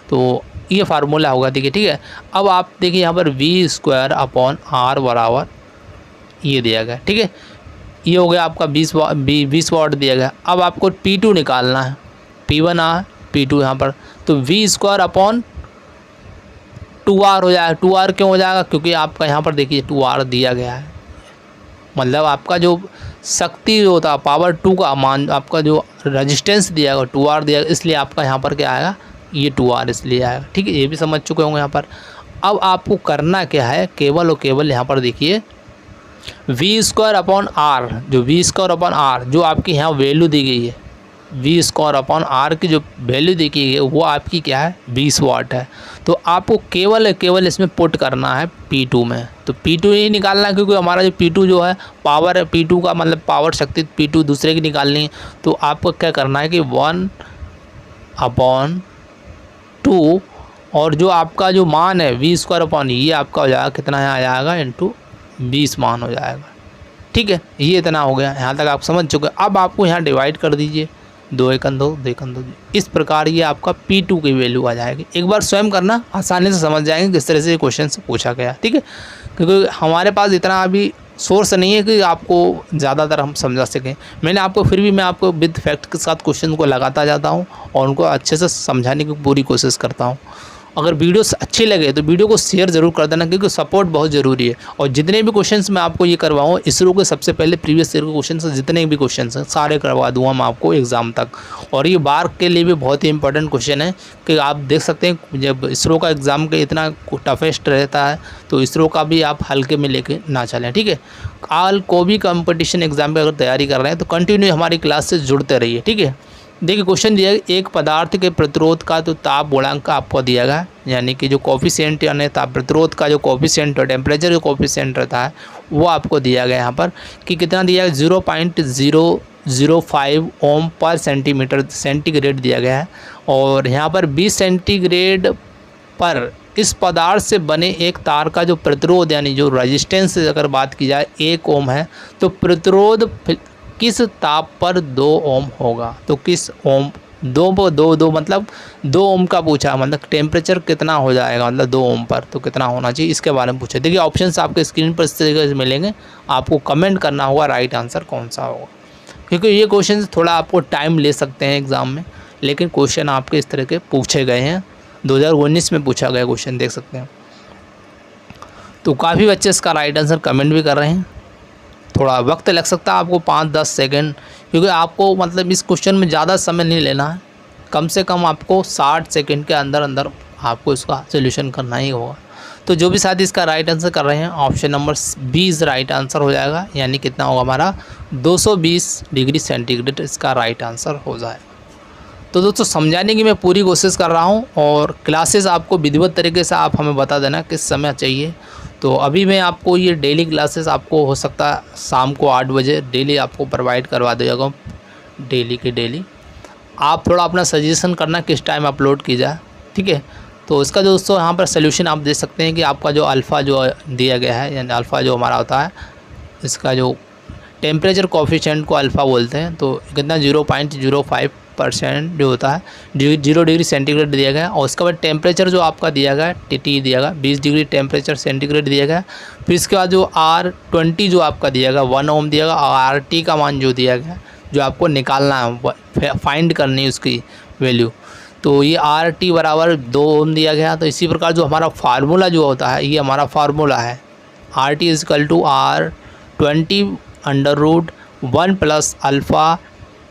तो ये फार्मूला होगा, देखिए, ठीक है। अब आप देखिए यहाँ पर V²/R बराबर ये दिया गया, ठीक है, ये हो गया आपका 20 वाट दिया गया। अब आपको P2 निकालना है, P1 है, P2 यहाँ पर, तो V²/2R हो जाएगा। 2R क्यों हो जाएगा? क्योंकि आपका यहाँ पर देखिए 2R दिया गया है, मतलब आपका जो शक्ति जो होता है पावर 2 का मान, आपका जो रेजिस्टेंस दिया गया 2R दिया गया, इसलिए आपका यहाँ पर क्या आएगा, ये 2R इसलिए आएगा, ठीक है। ये भी समझ चुके होंगे यहाँ पर। अब आपको करना क्या है, केवल और केवल यहाँ पर देखिए V²/R, जो V²/R जो आपकी यहाँ वैल्यू दी गई है, V²/R की जो वैल्यू दी गई है वो आपकी क्या है, 20 वाट है। तो आपको केवल इसमें पुट करना है P2 में, तो P2 ही निकालना है, क्योंकि हमारा जो P2 जो है पावर है, P2 का मतलब पावर शक्ति P2 दूसरे की निकालनी है। तो आपको क्या करना है कि 1/2 और जो आपका जो मान है V²/ ये आपका हो जाएगा कितना है, आ जाएगा इंटू 20 मान हो जाएगा, ठीक है। ये इतना हो गया, यहाँ तक आप समझ चुके। अब आपको यहाँ डिवाइड कर दीजिए, 2 × 2 2 × 2, इस प्रकार ये आपका P2 की वैल्यू आ जाएगी। एक बार स्वयं करना, आसानी से समझ जाएंगे किस तरह से ये क्वेश्चन से पूछा गया, ठीक है। क्योंकि हमारे पास इतना अभी सोर्स नहीं है कि आपको ज़्यादातर हम समझा सकें। मैंने आपको फिर भी मैं आपको विद फैक्ट के साथ क्वेश्चन को लगाता जाता हूँ और उनको अच्छे से समझाने की पूरी कोशिश करता हूँ। अगर वीडियो अच्छी लगे तो वीडियो को शेयर ज़रूर कर देना, क्योंकि सपोर्ट बहुत ज़रूरी है। और जितने भी क्वेश्चंस मैं आपको ये करवाऊँ, इसरो के सबसे पहले प्रीवियस ईयर के क्वेश्चंस जितने भी क्वेश्चंस हैं सारे करवा दूँगा मैं आपको एग्ज़ाम तक। और ये बार के लिए भी बहुत ही इंपॉर्टेंट क्वेश्चन है कि आप देख सकते हैं जब इसरो का एग्ज़ाम के इतना टफेस्ट रहता है, तो इसरो का भी आप हल्के में लेके ना चलें, ठीक है। कोई भी कंपटीशन एग्ज़ाम की अगर तैयारी कर रहे हैं तो कंटिन्यू हमारी क्लास से जुड़ते रहिए, ठीक है। देखिए क्वेश्चन दिया है, एक पदार्थ के प्रतिरोध का तो ताप गुणांक आपको दिया गया, यानी कि जो कोफिशिएंट यानी ताप प्रतिरोध का जो कोफिशिएंट और टेम्परेचर का कोफिशिएंट रहता है वो आपको दिया गया यहाँ पर कि कितना दिया है, 0.005 ओम पर सेंटीग्रेड दिया गया है। और यहाँ पर 20 सेंटीग्रेड पर इस पदार्थ से बने एक तार का जो प्रतिरोध यानी जो रेजिस्टेंस अगर बात की जाए 1 ओम है, तो प्रतिरोध किस ताप पर 2 ओम होगा। तो किस ओम, 2 मतलब 2 ओम का पूछा, मतलब टेम्परेचर कितना हो जाएगा, मतलब 2 ओम पर तो कितना होना चाहिए, इसके बारे में पूछा। देखिए ऑप्शंस आपके स्क्रीन पर इस तरीके से मिलेंगे, आपको कमेंट करना होगा राइट आंसर कौन सा होगा, क्योंकि ये क्वेश्चन थोड़ा आपको टाइम ले सकते हैं एग्ज़ाम में, लेकिन क्वेश्चन आपके इस तरह के पूछे गए हैं। 2019 में पूछा गया क्वेश्चन, देख सकते हैं। तो काफ़ी बच्चे इसका राइट आंसर कमेंट भी कर रहे हैं। थोड़ा वक्त लग सकता है आपको 5-10 सेकंड, क्योंकि आपको मतलब इस क्वेश्चन में ज़्यादा समय नहीं लेना है, कम से कम आपको 60 सेकंड के अंदर अंदर आपको इसका सोल्यूशन करना ही होगा। तो जो भी साथी इसका राइट आंसर कर रहे हैं, ऑप्शन नंबर 20 राइट आंसर हो जाएगा, यानी कितना होगा हमारा 220 डिग्री सेंटीग्रेड इसका राइट आंसर हो जाएगा। तो दोस्तों समझाने की मैं पूरी कोशिश कर रहा हूँ, और क्लासेस आपको विधिवत तरीके से आप हमें बता देना किस समय चाहिए। तो अभी मैं आपको ये डेली क्लासेस आपको हो सकता है शाम को 8 बजे डेली आपको प्रोवाइड करवा देगा, डेली के डेली। आप थोड़ा अपना सजेशन करना किस टाइम अपलोड की जाए, ठीक है। तो इसका दोस्तों यहाँ पर सोल्यूशन आप दे सकते हैं कि आपका जो अल्फ़ा जो दिया गया है, यानी अल्फ़ा जो हमारा होता है, इसका जो टेम्परेचर कोफिशिएंट को अल्फ़ा बोलते हैं, तो कितना 0.05% जो होता है 0 डिग्री सेंटीग्रेड दिया गया है। और उसके बाद टेम्परेचर जो आपका दिया गया है टी दिया गया 20 डिग्री टेम्परेचर सेंटीग्रेड दिया गया। फिर इसके बाद जो R20 जो आपका दिया गया 1 ओम दिया गया, और RT का मान जो दिया गया जो आपको निकालना है, फाइंड करनी है उसकी वैल्यू, तो ये RT बराबर 2 ओम दिया गया। तो इसी प्रकार जो हमारा फार्मूला जो होता है, ये हमारा फार्मूला है RT = R20 √1 + alpha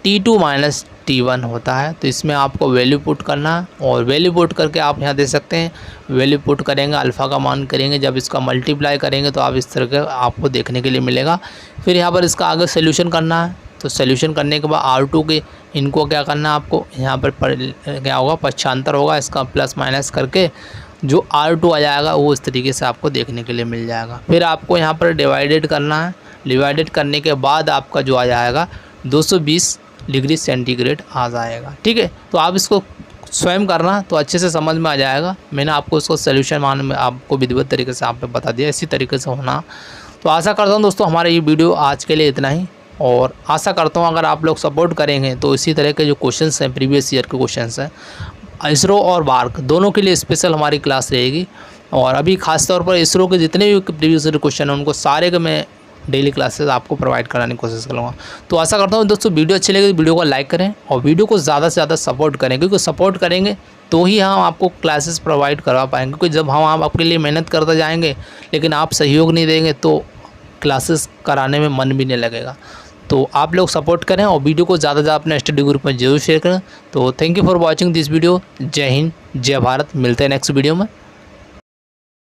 T2 - T1 होता है। तो इसमें आपको वैल्यू पुट करना है, और वैल्यू पुट करके आप यहाँ दे सकते हैं, वैल्यू पुट करेंगे अल्फ़ा का मान करेंगे, जब इसका मल्टीप्लाई करेंगे तो आप इस तरह के आपको देखने के लिए मिलेगा। फिर यहाँ पर इसका आगे सोल्यूशन करना है। तो सोल्यूशन करने के बाद R2 के इनको क्या करना है, आपको यहाँ पर क्या होगा, पक्षांतर होगा, इसका प्लस माइनस करके जो R2 आ जाएगा वो इस तरीके से आपको देखने के लिए मिल जाएगा। फिर आपको यहाँ पर डिवाइडेड करना है, डिवाइडेड करने के बाद आपका जो आ जाएगा 220 डिग्री सेंटीग्रेड आ जाएगा। ठीक है, तो आप इसको स्वयं करना तो अच्छे से समझ में आ जाएगा। मैंने आपको इसको सोल्यूशन मान में आपको विधिवत तरीके से आप पे बता दिया, इसी तरीके से होना। तो आशा करता हूँ दोस्तों हमारा ये वीडियो आज के लिए इतना ही, और आशा करता हूँ अगर आप लोग सपोर्ट करेंगे तो इसी तरह के जो क्वेश्चंस हैं, प्रीवियस ईयर के क्वेश्चंस हैं, इसरो और बार्क दोनों के लिए स्पेशल हमारी क्लास रहेगी। और अभी खास तौर पर इसरो के जितने भी प्रीवियस ईयर क्वेश्चन हैं उनको सारे के मैं डेली क्लासेस आपको प्रोवाइड कराने की कोशिश करूँगा। तो आशा करता हूँ दोस्तों वीडियो अच्छी लगे तो वीडियो को लाइक करें और वीडियो को ज़्यादा से ज़्यादा सपोर्ट करें, क्योंकि सपोर्ट करेंगे तो ही हम आपको क्लासेस प्रोवाइड करवा पाएंगे। क्योंकि जब हम आपके लिए मेहनत करते जाएंगे लेकिन आप सहयोग नहीं देंगे तो क्लासेस कराने में मन भी नहीं लगेगा। तो आप लोग सपोर्ट करें और वीडियो को ज़्यादा से ज़्यादा अपने स्टडी ग्रुप में जरूर शेयर करें। तो thank you for watching this video. जय हिंद, जय भारत। मिलते हैं नेक्स्ट वीडियो में।